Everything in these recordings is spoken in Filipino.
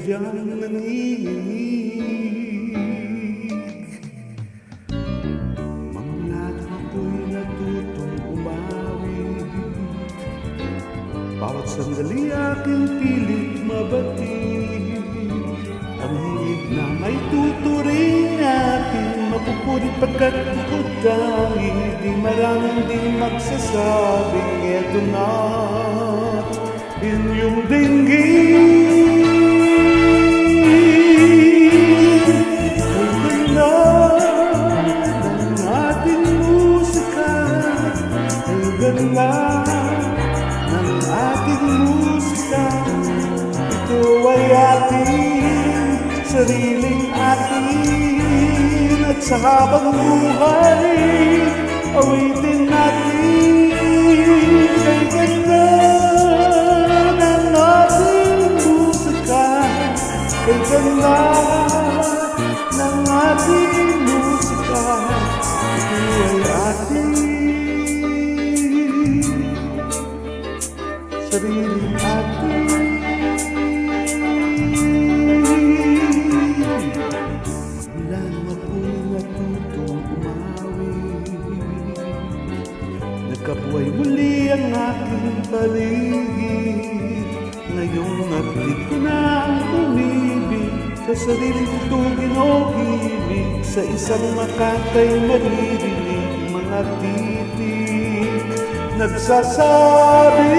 sadyang nanginginig. Mga lahat ako'y natutong umawi. Bawat sandali aking pilit mabatid. Ang hingid na may tuturing aking mapupulit pagkat bukod dahil di maraming di magsasabing eto na't inyong dinggin. Ang ganda ng ating musika, ang ganda ng ating musika. Ito ay ating sariling atin, at sa habang buhay awitin natin. Kay ganda ng ating musika, kay ganda ng ating musika. Ito ay ating sariling atin. Nagkabuhay muli ang aking paligid. Ngayong naglit ko na ang umibig sa sarili kong ginogibig. Sa isang makatay maririnig mga titig nagsasabi,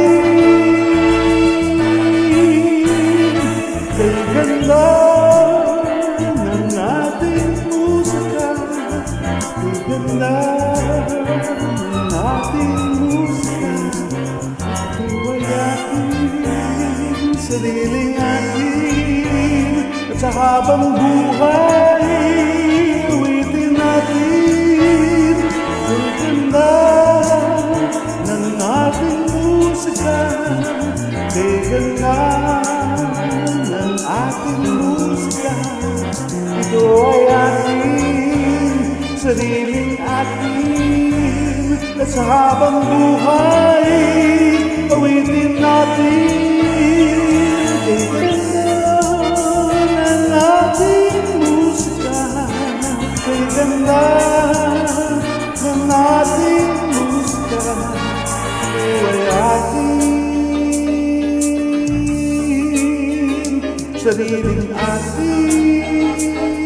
kay ganda ng ating musika, kay ganda ng ating musika. Ito ay ating sariling atin, at sa habang buhay awitin natin. Kay ganda ng ating musika, kay ganda ng ating musika. Ito ay ating sariling atin, at sa habang buhay awitin natin. Kay ganda ng ating musika, kay ganda ng ating musika. Ito ay ating sariling atin.